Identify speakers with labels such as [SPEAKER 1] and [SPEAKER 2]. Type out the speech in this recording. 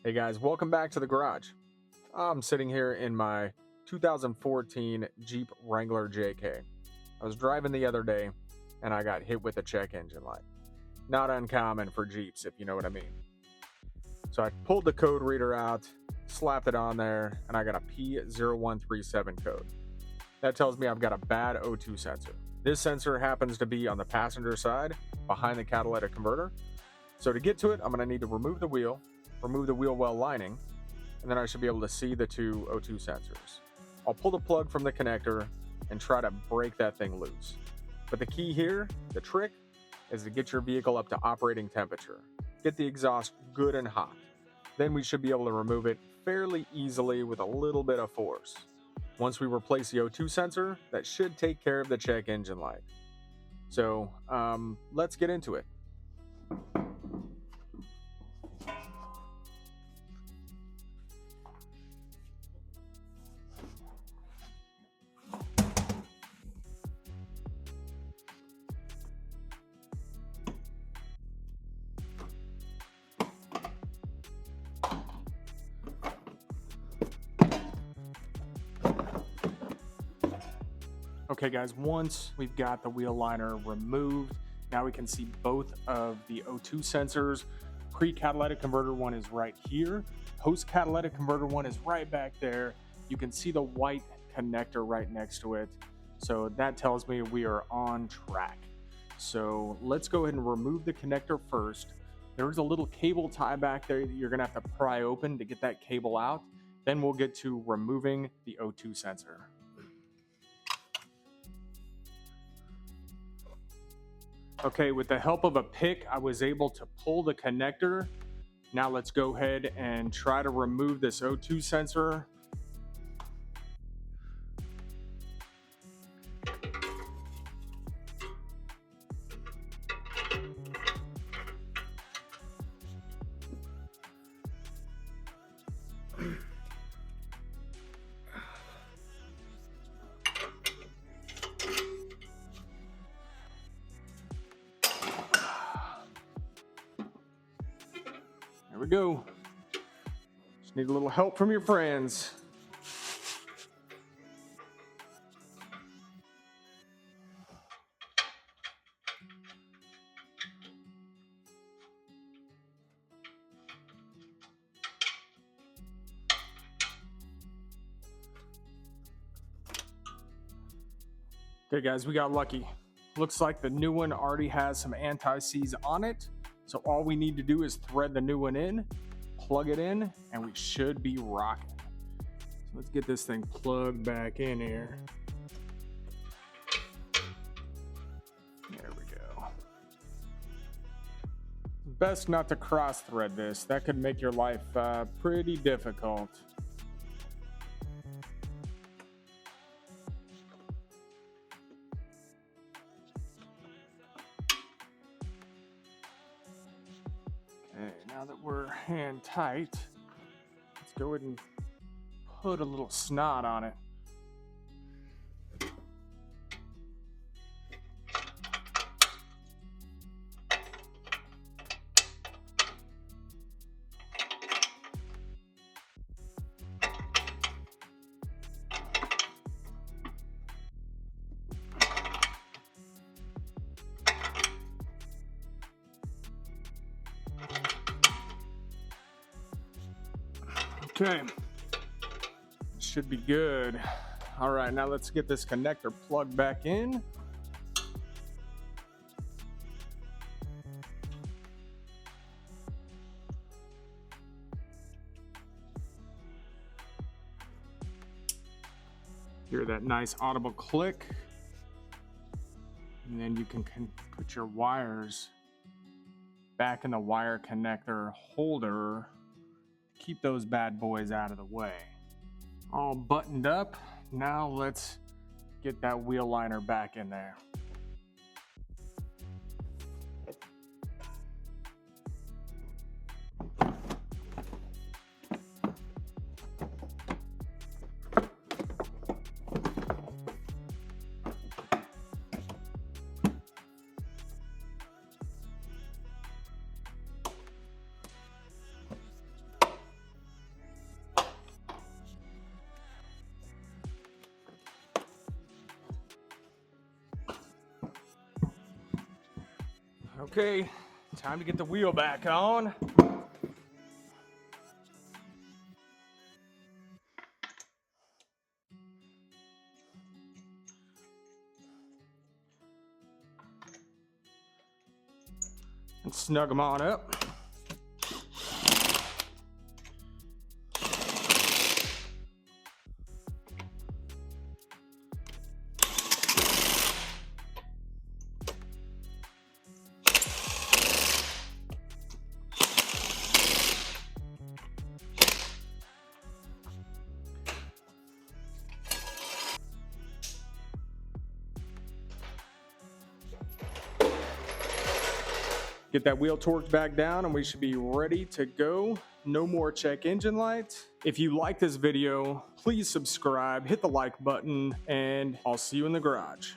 [SPEAKER 1] Hey guys, welcome back to the garage. I'm sitting here in my 2014 Jeep Wrangler JK. I was driving the other day and I got hit with a check engine light. Not uncommon for Jeeps, if you know what I mean. So I pulled the code reader out, slapped it on there, and I got a P0137 code. That tells me I've got a bad O2 sensor. This sensor happens to be on the passenger side, behind the catalytic converter. So to get to it, I'm going to need to remove the wheel well lining, and then I should be able to see the two O2 sensors. I'll pull the plug from the connector and try to break that thing loose. But the key here, the trick, is to get your vehicle up to operating temperature. Get the exhaust good and hot. Then we should be able to remove it fairly easily with a little bit of force. Once we replace the O2 sensor, that should take care of the check engine light. So let's get into it. Okay guys, once we've got the wheel liner removed, now we can see both of the O2 sensors. Pre-catalytic converter one is right here. Post-catalytic converter one is right back there. You can see the white connector right next to it. So that tells me we are on track. So let's go ahead and remove the connector first. There's a little cable tie back there that you're gonna have to pry open to get that cable out. Then we'll get to removing the O2 sensor. Okay, with the help of a pick, I was able to pull the connector. Now let's go ahead and try to remove this O2 sensor. There we go. Just need a little help from your friends. Okay guys, we got lucky. Looks like the new one already has some anti-seize on it. So all we need to do is thread the new one in, plug it in, and we should be rocking. So let's get this thing plugged back in here. There we go. Best not to cross thread this. That could make your life pretty difficult. Okay, now that we're hand tight, let's go ahead and put a little snot on it. Okay, should be good. All right, now let's get this connector plugged back in. Hear that nice audible click. And then you can put your wires back in the wire connector holder. Keep those bad boys out of the way. All buttoned up. Now let's get that wheel liner back in there. Okay, time to get the wheel back on. And snug them on up. Get that wheel torqued back down and we should be ready to go. No more check engine lights. If you like this video, please subscribe, hit the like button, and I'll see you in the garage.